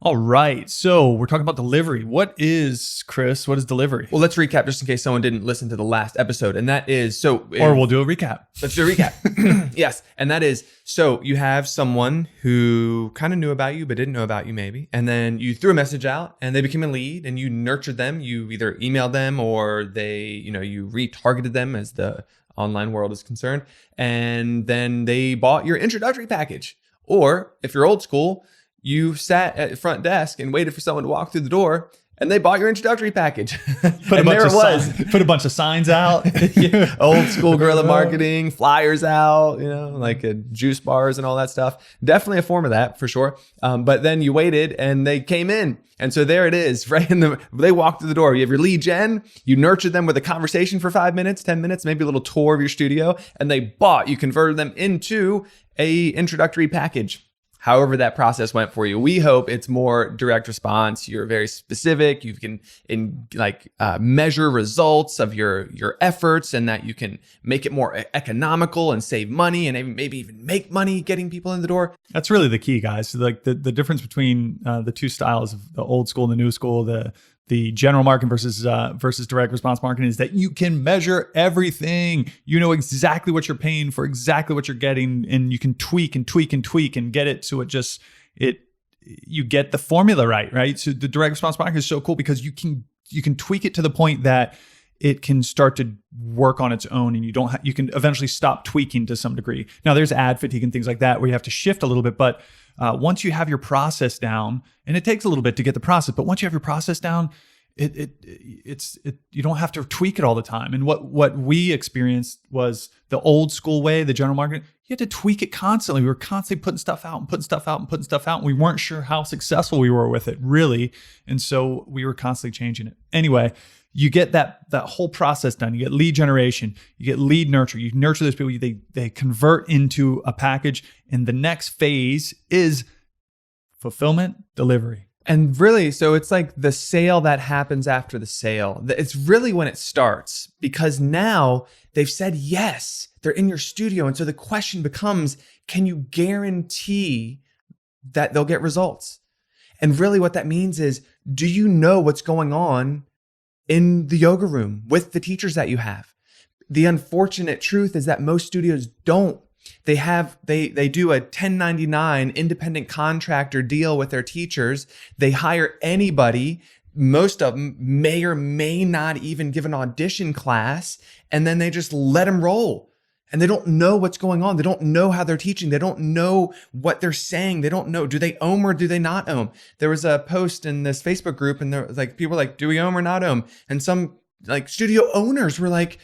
All right. So we're talking about delivery. What is, Chris, what is delivery? Well, let's recap just in case someone didn't listen to the last episode. And that is, Or we'll do a recap. Let's do a recap. Yes. And that is, so you have someone who kind of knew about you, but didn't know about you maybe. And then you threw a message out and they became a lead and you nurtured them. You either emailed them or you retargeted them as the online world is concerned. And then they bought your introductory package. Or if you're old school, you sat at the front desk and waited for someone to walk through the door and they bought your introductory package. Put a bunch of signs out. Yeah, old school guerrilla marketing, flyers out, like juice bars and all that stuff. Definitely a form of that for sure. But then you waited and they came in. And so there it is, right? They walked through the door. You have your lead gen, you nurtured them with a conversation for 5 minutes, 10 minutes, maybe a little tour of your studio, and you converted them into a introductory package. However that process went for you. We hope it's more direct response. You're very specific. You can measure results of your efforts, and that you can make it more economical and save money and maybe even make money getting people in the door. That's really the key, guys. Like the difference between the two styles of the old school and the new school, the general marketing versus direct response marketing, is that you can measure everything. You know exactly what you're paying for, exactly what you're getting, and you can tweak and tweak and tweak and get it so you get the formula right? So the direct response marketing is so cool because you can tweak it to the point that it can start to work on its own, and you can eventually stop tweaking to some degree. Now there's ad fatigue and things like that where you have to shift a little bit, but once you have your process down, and it takes a little bit to get the process, but once you have your process down, you don't have to tweak it all the time. And what we experienced was the old school way, the general marketing. You had to tweak it constantly. We were constantly putting stuff out and putting stuff out and putting stuff out. And we weren't sure how successful we were with it, really. And so we were constantly changing it. Anyway, you get that whole process done. You get lead generation, you get lead nurture, you nurture those people, they convert into a package. And the next phase is fulfillment, delivery. And really, so it's like the sale that happens after the sale. It's really when it starts, because now they've said yes, they're in your studio. And so the question becomes, can you guarantee that they'll get results? And really what that means is, do you know what's going on in the yoga room with the teachers that you have? The unfortunate truth is that most studios don't. They do a 1099 independent contractor deal with their teachers. They hire anybody. Most of them may or may not even give an audition class, and then they just let them roll. And they don't know what's going on. They don't know how they're teaching. They don't know what they're saying. They don't know, do they ohm or do they not ohm? There was a post in this Facebook group, and there was people were like, do we ohm or not ohm? And some studio owners were like,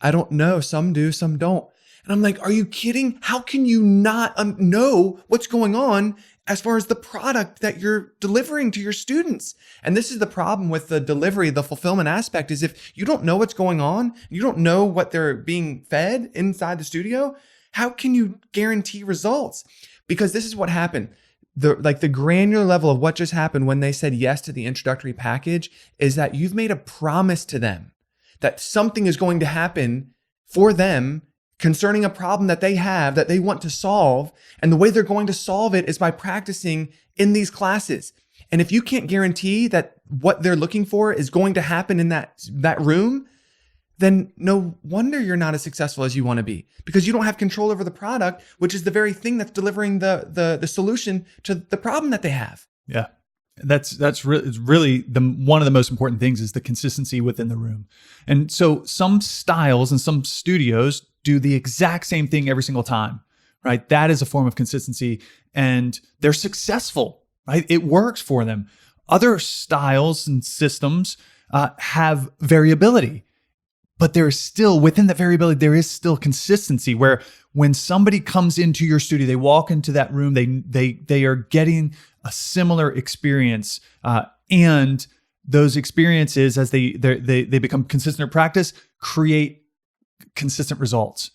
I don't know. Some do, some don't. And I'm like, are you kidding? How can you not know what's going on as far as the product that you're delivering to your students? And this is the problem with the delivery, the fulfillment aspect, is if you don't know what's going on, you don't know what they're being fed inside the studio, how can you guarantee results? Because this is what happened. The granular level of what just happened when they said yes to the introductory package is that you've made a promise to them that something is going to happen for them concerning a problem that they have that they want to solve. And the way they're going to solve it is by practicing in these classes. And if you can't guarantee that what they're looking for is going to happen in that room, then no wonder you're not as successful as you want to be, because you don't have control over the product, which is the very thing that's delivering the solution to the problem that they have. Yeah. That's really one of the most important things is the consistency within the room. And so some styles and some studios do the exact same thing every single time, right? That is a form of consistency, and they're successful, right? It works for them. Other styles and systems have variability, but there's still, within that variability, there is still consistency, where when somebody comes into your studio, they walk into that room, they are getting a similar experience, and those experiences, as they become consistent in practice, create consistent results.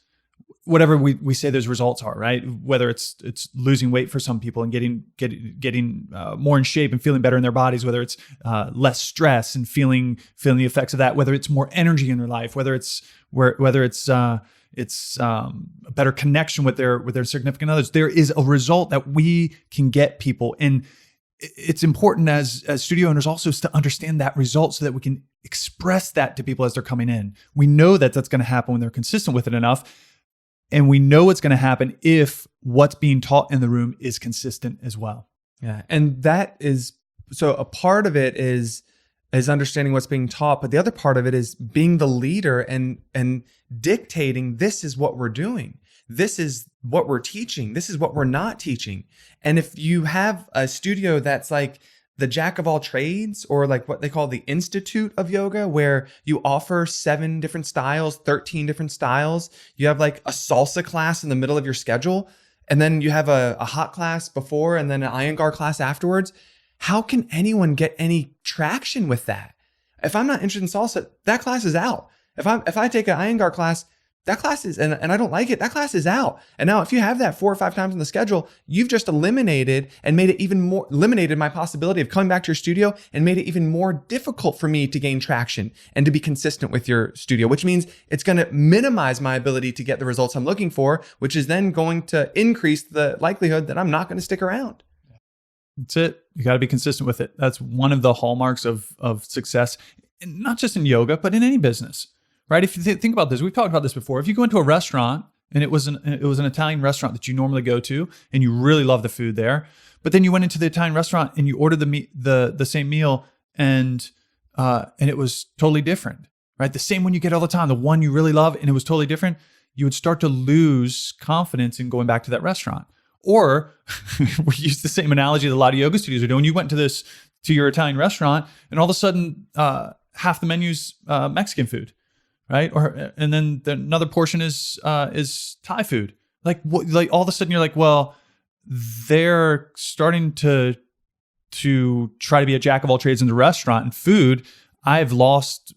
Whatever we say those results are, right? Whether it's losing weight for some people and getting more in shape and feeling better in their bodies, whether it's less stress and feeling the effects of that, whether it's more energy in their life, whether it's a better connection with their significant others. There is a result that we can get people, and it's important as studio owners also is to understand that result so that we can express that to people as they're coming in. We know that that's going to happen when they're consistent with it enough. And we know it's going to happen if what's being taught in the room is consistent as well. Yeah. And that is, so a part of it is understanding what's being taught, but the other part of it is being the leader and dictating, this is what we're doing. This is what we're teaching. This is what we're not teaching. And if you have a studio that's like the jack of all trades, or like what they call the Institute of Yoga, where you offer 7 different styles, 13 different styles, you have like a salsa class in the middle of your schedule, and then you have a hot class before and then an Iyengar class afterwards. How can anyone get any traction with that? If I'm not interested in salsa, that class is out. If I take an Iyengar class, that class is, and I don't like it, that class is out. And now if you have that 4 or 5 times on the schedule, you've just eliminated and made it even more, eliminated my possibility of coming back to your studio and made it even more difficult for me to gain traction and to be consistent with your studio, which means it's going to minimize my ability to get the results I'm looking for, which is then going to increase the likelihood that I'm not going to stick around. That's it. You got to be consistent with it. That's one of the hallmarks of success, and not just in yoga, but in any business. Right? If you think about this, we've talked about this before. If you go into a restaurant and it was an Italian restaurant that you normally go to and you really love the food there, but then you went into the Italian restaurant and you ordered the same meal and it was totally different, right? The same one you get all the time, the one you really love and it was totally different, you would start to lose confidence in going back to that restaurant. Or we use the same analogy that a lot of yoga studios are doing. You went to your Italian restaurant and all of a sudden half the menu's Mexican food. Right? And then another portion is Thai food. Like all of a sudden you're like, well, they're starting to try to be a jack of all trades in the restaurant and food. I've lost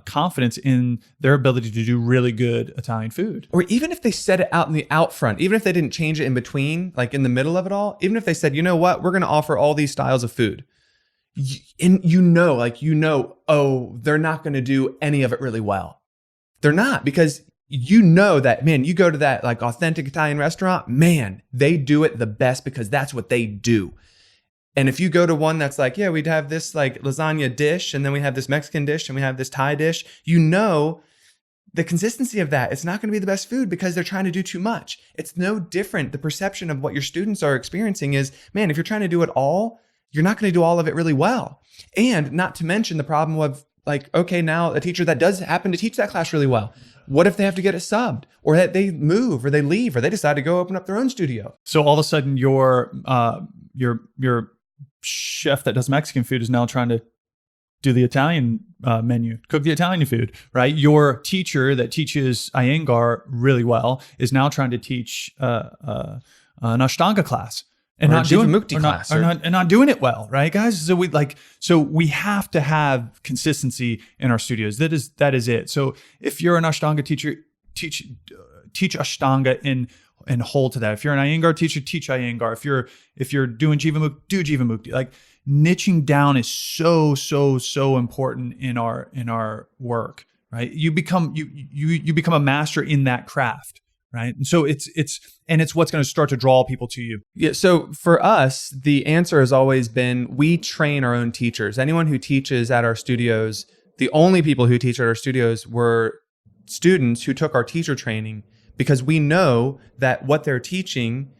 confidence in their ability to do really good Italian food. Or even if they said it out in the out front, even if they didn't change it in between, like in the middle of it all, even if they said, you know what, we're going to offer all these styles of food. And oh, they're not going to do any of it really well. They're not, because you know that, man, you go to that like authentic Italian restaurant, man, they do it the best because that's what they do. And if you go to one that's like, yeah, we'd have this like lasagna dish and then we have this Mexican dish and we have this Thai dish, you know, the consistency of that, it's not going to be the best food because they're trying to do too much. It's no different. The perception of what your students are experiencing is, man, if you're trying to do it all, you're not going to do all of it really well. And not to mention the problem of, like, okay, now a teacher that does happen to teach that class really well, what if they have to get it subbed, or that they move or they leave or they decide to go open up their own studio? So all of a sudden your chef that does Mexican food is now trying to do the Italian menu, cook the Italian food, right? Your teacher that teaches Iyengar really well is now trying to teach an Ashtanga class. And not doing it well, right, guys? So we have to have consistency in our studios. That is it. So if you're an Ashtanga teacher, teach Ashtanga and hold to that. If you're an Iyengar teacher, teach Iyengar. If you're doing Jivamukti, do Jivamukti. Like niching down is so important in our work, right? You become a master in that craft. Right. And so it's what's going to start to draw people to you. Yeah. So for us, the answer has always been, we train our own teachers. Anyone who teaches at our studios, the only people who teach at our studios were students who took our teacher training, because we know that what they're teaching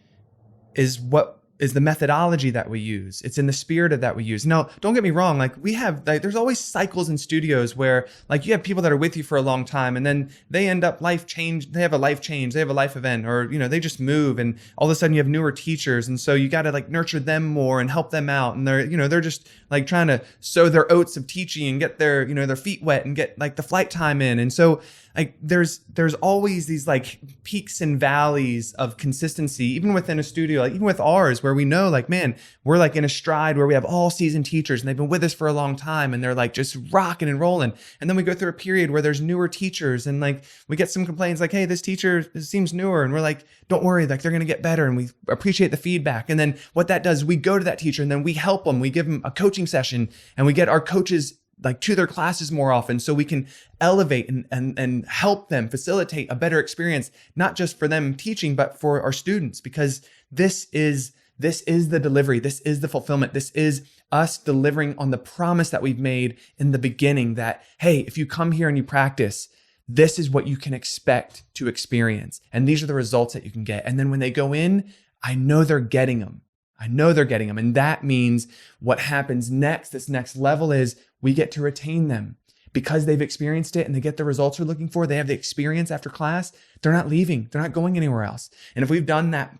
is what is the methodology that we use. It's in the spirit of that we use. Now, don't get me wrong. Like there's always cycles in studios where like you have people that are with you for a long time and then they end up life change. They have a life change. They have a life event, or, they just move, and all of a sudden you have newer teachers. And so you got to like nurture them more and help them out. And they're just like trying to sow their oats of teaching and get their, their feet wet and get like the flight time in. And so like there's always these like peaks and valleys of consistency, even within a studio, like even with ours, where we know like, man, we're like in a stride where we have all seasoned teachers and they've been with us for a long time and they're like just rocking and rolling. And then we go through a period where there's newer teachers and like we get some complaints like, hey, this teacher seems newer. And we're like, don't worry, like they're going to get better. And we appreciate the feedback. And then what that does, we go to that teacher and then we help them. We give them a coaching session and we get our coaches like to their classes more often, so we can elevate and help them facilitate a better experience, not just for them teaching, but for our students, because this is This is the delivery. This is the fulfillment. This is us delivering on the promise that we've made in the beginning that, hey, if you come here and you practice, this is what you can expect to experience. And these are the results that you can get. And then when they go in, I know they're getting them. I know they're getting them. And that means what happens next, this next level is we get to retain them because they've experienced it and they get the results they're looking for. They have the experience after class. They're not leaving. They're not going anywhere else. And if we've done that,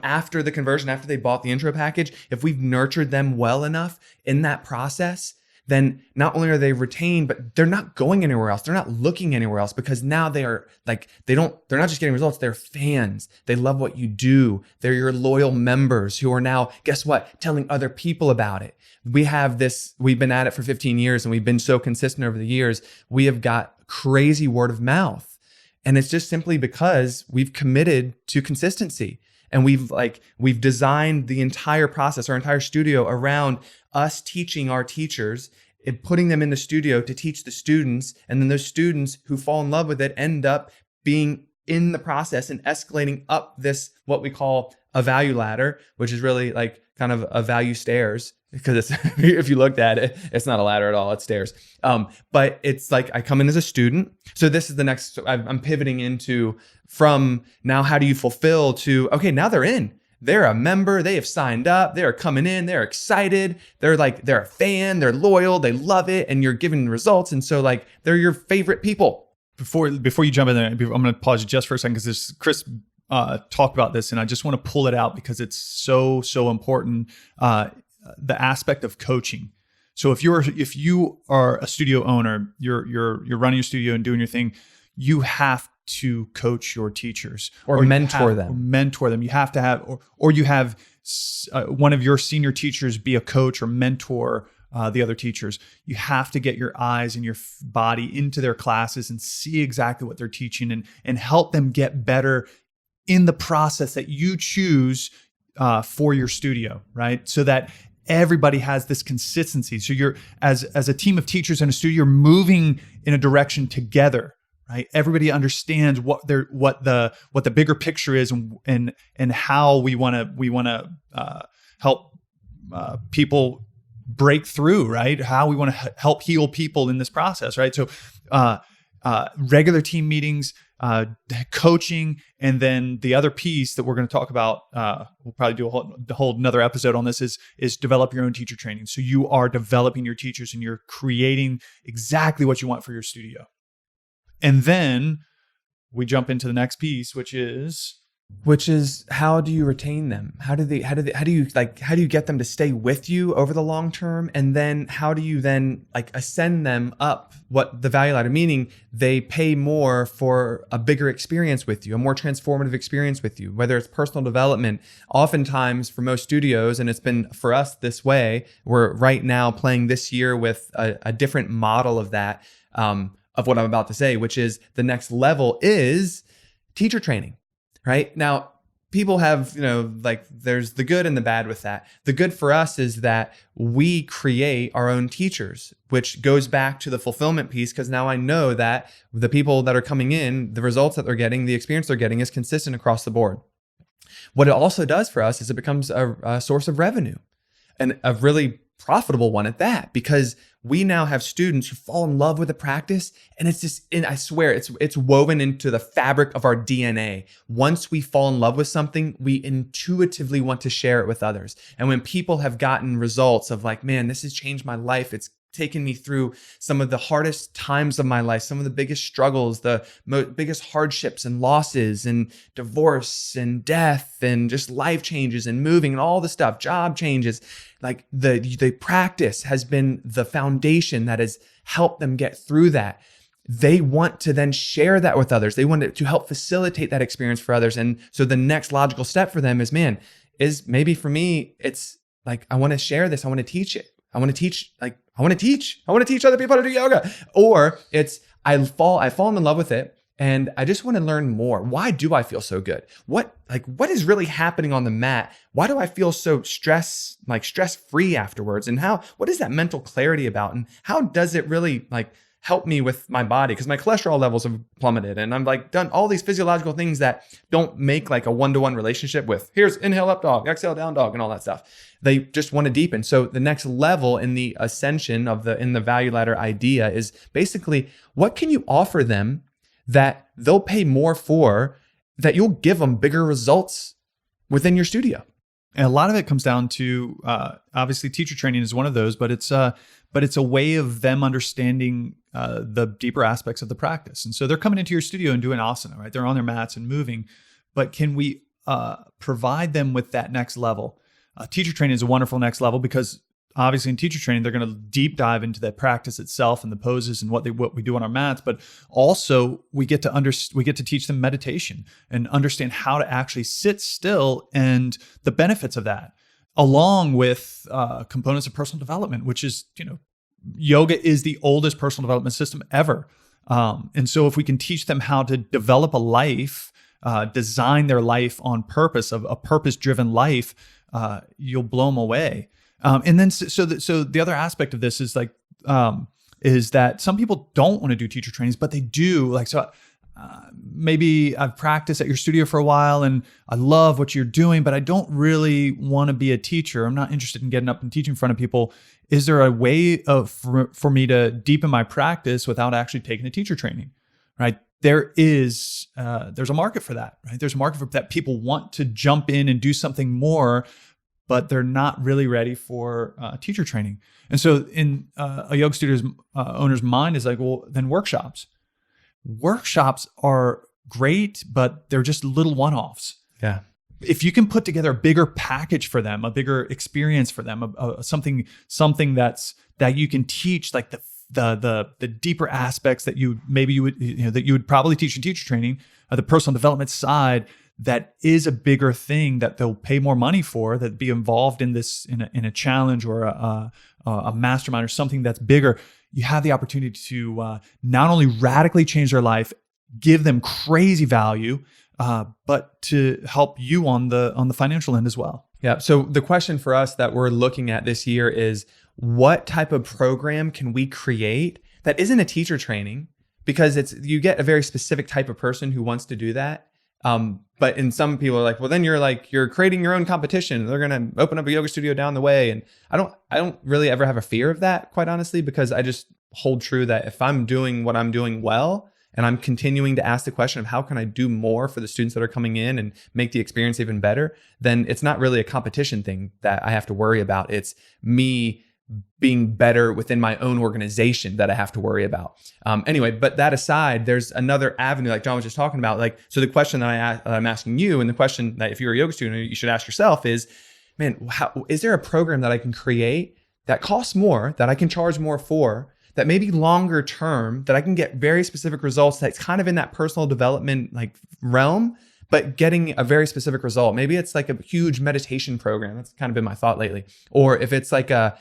after the conversion, after they bought the intro package, if we've nurtured them well enough in that process, then not only are they retained, but they're not going anywhere else. They're not looking anywhere else because now they are like, they're not just getting results. They're fans. They love what you do. They're your loyal members who are now, guess what? Telling other people about it. We've been at it for 15 years and we've been so consistent over the years. We have got crazy word of mouth. And it's just simply because we've committed to consistency. And we've designed the entire process, our entire studio around us teaching our teachers and putting them in the studio to teach the students. And then those students who fall in love with it end up being in the process and escalating up this, what we call a value ladder, which is really like kind of a value stairs. Because if you looked at it, it's not a ladder at all, it's stairs. But it's like I come in as a student. So this is the next, I'm pivoting into from now, how do you fulfill to, okay, now they're in. They're a member, they have signed up, they're coming in, they're excited, they're a fan, they're loyal, they love it, and you're giving results. And so like, they're your favorite people. Before you jump in there, I'm going to pause you just for a second because Chris talked about this and I just want to pull it out because it's so important. The aspect of coaching. So if you are a studio owner, you're running your studio and doing your thing, you have to coach your teachers or mentor them. You have to have, or you have one of your senior teachers be a coach or mentor the other teachers. You have to get your eyes and your body into their classes and see exactly what they're teaching and help them get better in the process that you choose for your studio, right? So that everybody has this consistency. So you're as a team of teachers in a studio, you're moving in a direction together, right? Everybody understands what the bigger picture is and how we want to help people break through, right? How we want to help heal people in this process, right? So regular team meetings, coaching, and then the other piece that we're going to talk about, we'll probably do a whole another episode on this is develop your own teacher training. So you are developing your teachers and you're creating exactly what you want for your studio. And then we jump into the next piece, which is how do you retain them? How do you get them to stay with you over the long term? And then how do you then ascend them up what the value ladder, meaning they pay more for a bigger experience with you, a more transformative experience with you, whether it's personal development. Oftentimes for most studios, and it's been for us this way, we're right now playing this year with a different model of that, of what I'm about to say, which is the next level is teacher training. Right? Now, people have, there's the good and the bad with that. The good for us is that we create our own teachers, which goes back to the fulfillment piece, because now I know that the people that are coming in, the results that they're getting, the experience they're getting is consistent across the board. What it also does for us is it becomes a source of revenue, and a really profitable one at that, because we now have students who fall in love with the practice, and it's just, and I swear it's woven into the fabric of our DNA. Once we fall in love with something, we intuitively want to share it with others. And when people have gotten results of like, man, this has changed my life, it's taken me through some of the hardest times of my life, some of the biggest struggles, the biggest hardships and losses and divorce and death and just life changes and moving and all the stuff, job changes. Like the practice has been the foundation that has helped them get through that. They want to then share that with others. They want to help facilitate that experience for others. And so the next logical step for them is maybe for me, it's like, I want to share this. I want to teach it. I want to teach other people how to do yoga. Or it's, I fall in love with it and I just want to learn more. Why do I feel so good? What is really happening on the mat? Why do I feel so stress-free afterwards? And what is that mental clarity about? And how does it really help me with my body because my cholesterol levels have plummeted. And I'm like done all these physiological things that don't make like a one-to-one relationship with here's inhale up dog, exhale down dog, and all that stuff. They just want to deepen. So the next level in the ascension of in the value ladder idea is basically what can you offer them that they'll pay more for, that you'll give them bigger results within your studio. And a lot of it comes down to obviously teacher training is one of those, but it's a way of them understanding the deeper aspects of the practice. And so they're coming into your studio and doing asana, right? They're on their mats and moving, but can we provide them with that next level? Teacher training is a wonderful next level because obviously in teacher training, they're going to deep dive into the practice itself and the poses and what we do on our mats. But also we get to teach them meditation and understand how to actually sit still and the benefits of that, along with components of personal development, which is, yoga is the oldest personal development system ever. And so if we can teach them how to develop a life, design their life on purpose, of a purpose-driven life, you'll blow them away. And then, so the other aspect of this is is that some people don't want to do teacher trainings, but they do. Maybe I've practiced at your studio for a while and I love what you're doing, but I don't really want to be a teacher. I'm not interested in getting up and teaching in front of people. Is there a way for me to deepen my practice without actually taking a teacher training? Right? There's a market for that, right? There's a market for that. People want to jump in and do something more, but they're not really ready for teacher training. And so in a yoga studio's owner's mind is like, well, then workshops. Workshops are great, but they're just little one-offs. Yeah. If you can put together a bigger package for them, a bigger experience for them, something that you can teach, like the deeper aspects that you would probably teach in teacher training, the personal development side, that is a bigger thing that they'll pay more money for, that be involved in this in a challenge or a mastermind or something that's bigger. You have the opportunity to not only radically change their life, give them crazy value, but to help you on the financial end as well. Yeah. So the question for us that we're looking at this year is, what type of program can we create that isn't a teacher training? Because you get a very specific type of person who wants to do that. But in some people are like, well, then you're creating your own competition. They're going to open up a yoga studio down the way. And I don't really ever have a fear of that, quite honestly, because I just hold true that if I'm doing what I'm doing well, and I'm continuing to ask the question of how can I do more for the students that are coming in and make the experience even better, then it's not really a competition thing that I have to worry about. It's me being better within my own organization that I have to worry about. Anyway, but that aside, there's another avenue like John was just talking about. So the question that I'm asking you, and the question that if you're a yoga student, you should ask yourself is, man, is there a program that I can create that costs more, that I can charge more for, that maybe longer term, that I can get very specific results that's kind of in that personal development realm, but getting a very specific result. Maybe it's like a huge meditation program. That's kind of been my thought lately. Or if it's like a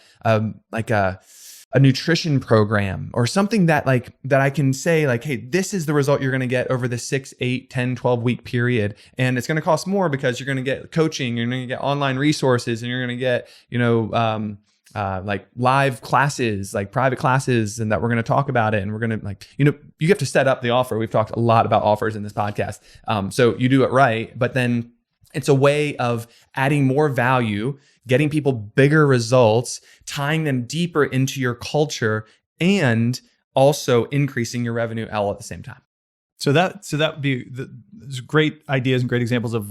nutrition program or something that I can say like, hey, this is the result you're going to get over the 6, 8, 10, 12 week period. And it's going to cost more because you're going to get coaching, you're going to get online resources, and you're going to get, like live classes, like private classes, and that we're going to talk about it. And we're going to you have to set up the offer. We've talked a lot about offers in this podcast. So you do it right, but then it's a way of adding more value, getting people bigger results, tying them deeper into your culture, and also increasing your revenue all at the same time. So that would be there's great ideas and great examples of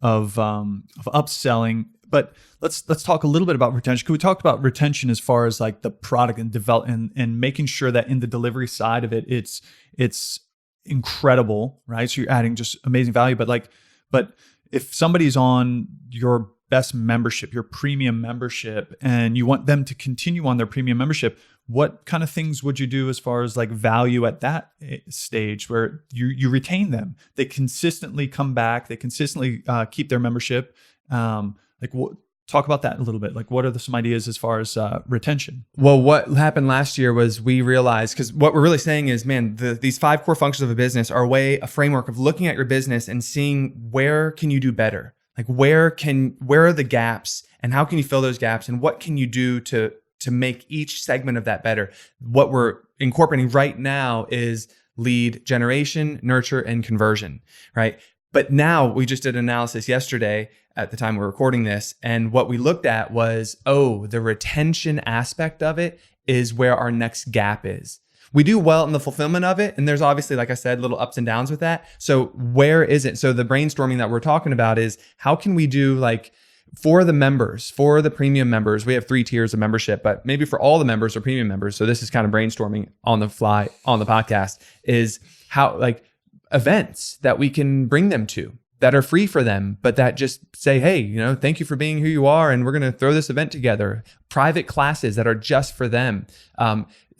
upselling. But let's talk a little bit about retention. Could we talk about retention as far as like the product and development and making sure that in the delivery side of it, it's incredible, right? So you're adding just amazing value. But if somebody's on your best membership, your premium membership, and you want them to continue on their premium membership, what kind of things would you do as far as like value at that stage where you retain them? They consistently come back. They consistently keep their membership. Talk about that a little bit. Like, what are some ideas as far as retention? Well, what happened last year was we realized, because what we're really saying is, man, these 5 core functions of a business are a framework of looking at your business and seeing where can you do better? Like where are the gaps and how can you fill those gaps and what can you do to to make each segment of that better. What we're incorporating right now is lead generation, nurture, and conversion, right? But now we just did an analysis yesterday at the time we're recording this. And what we looked at was, the retention aspect of it is where our next gap is. We do well in the fulfillment of it. And there's obviously, like I said, little ups and downs with that. So where is it? So the brainstorming that we're talking about is how can we do like for the members, for the premium members, we have 3 tiers of membership, but maybe for all the members or premium members. So this is kind of brainstorming on the fly on the podcast is how like events that we can bring them to that are free for them, but that just say, hey, thank you for being who you are. And we're going to throw this event together. Private classes that are just for them.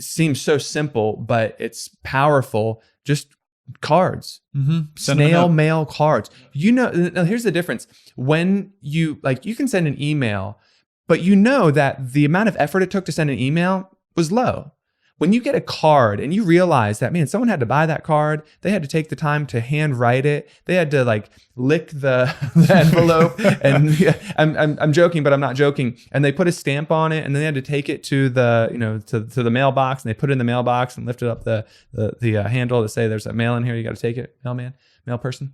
Seems so simple, but it's powerful. Just cards, snail mail cards. Now here's the difference. When you can send an email, but that the amount of effort it took to send an email was low. When you get a card and you realize that, man, someone had to buy that card, they had to take the time to hand write it, they had to lick the envelope, and I'm joking, but I'm not joking. And they put a stamp on it, and then they had to take it to the to the mailbox, and they put it in the mailbox and lifted up the handle to say there's a mail in here, you got to take it, mail person.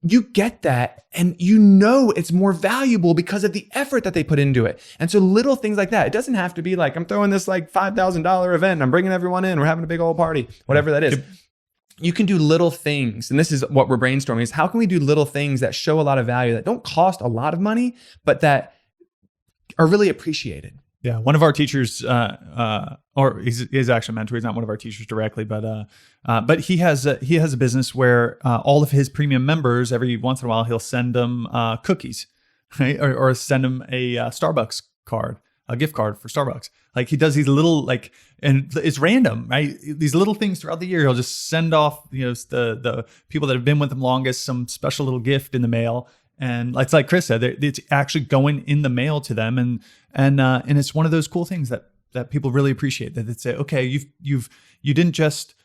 You get that, and it's more valuable because of the effort that they put into it. And so little things like that, it doesn't have to be like, I'm throwing this $5,000 event and I'm bringing everyone in, we're having a big old party, whatever that is. You can do little things. And this is what we're brainstorming is how can we do little things that show a lot of value that don't cost a lot of money, but that are really appreciated. Yeah, one of our teachers, or he's actually a mentor. He's not one of our teachers directly, but he has a business where all of his premium members, every once in a while, he'll send them cookies, right, or send them a Starbucks card, a gift card for Starbucks. He does these little and it's random, right? These little things throughout the year. He'll just send off, the people that have been with him longest some special little gift in the mail. And it's like Chris said, it's actually going in the mail to them, and it's one of those cool things that people really appreciate. That they say, okay, you didn't just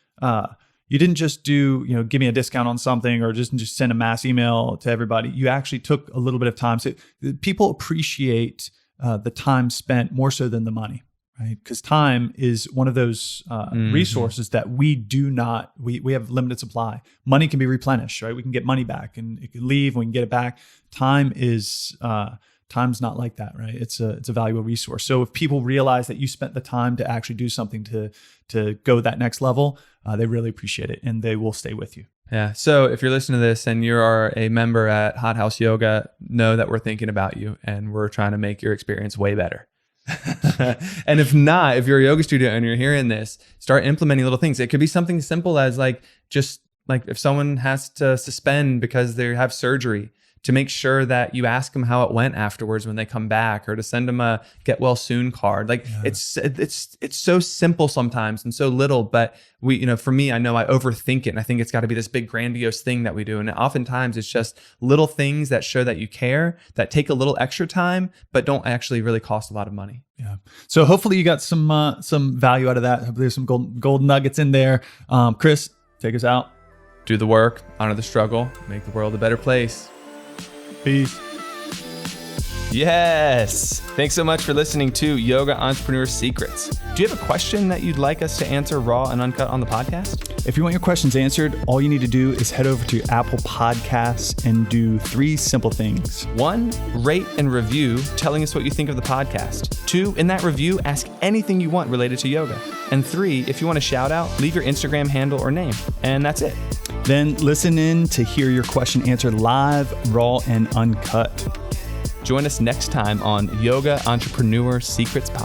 do give me a discount on something or just send a mass email to everybody. You actually took a little bit of time. So people appreciate the time spent more so than the money, right? Because time is one of those resources that we have limited supply. Money can be replenished, right? We can get money back and it can leave and we can get it back. Time's not like that, right? It's a valuable resource. So if people realize that you spent the time to actually do something to go that next level, they really appreciate it and they will stay with you. Yeah. So if you're listening to this and you are a member at Hot House Yoga, know that we're thinking about you and we're trying to make your experience way better. And if not, if you're a yoga studio and you're hearing this, start implementing little things. It could be something simple as just if someone has to suspend because they have surgery, to make sure that you ask them how it went afterwards when they come back, or to send them a get well soon card. It's so simple sometimes and so little, but for me, I know I overthink it and I think it's got to be this big grandiose thing that we do. And oftentimes it's just little things that show that you care, that take a little extra time, but don't actually really cost a lot of money. Yeah. So hopefully you got some value out of that. Hopefully there's some gold nuggets in there. Chris, take us out. Do the work, honor the struggle, make the world a better place. Peace. Yes. Thanks so much for listening to Yoga Entrepreneur Secrets. Do you have a question that you'd like us to answer raw and uncut on the podcast? If you want your questions answered, all you need to do is head over to Apple Podcasts and do 3 simple things. 1, rate and review, telling us what you think of the podcast. 2, in that review, ask anything you want related to yoga. And 3, if you want a shout out, leave your Instagram handle or name. And that's it. Then listen in to hear your question answered live, raw, and uncut. Join us next time on Yoga Entrepreneur Secrets Podcast.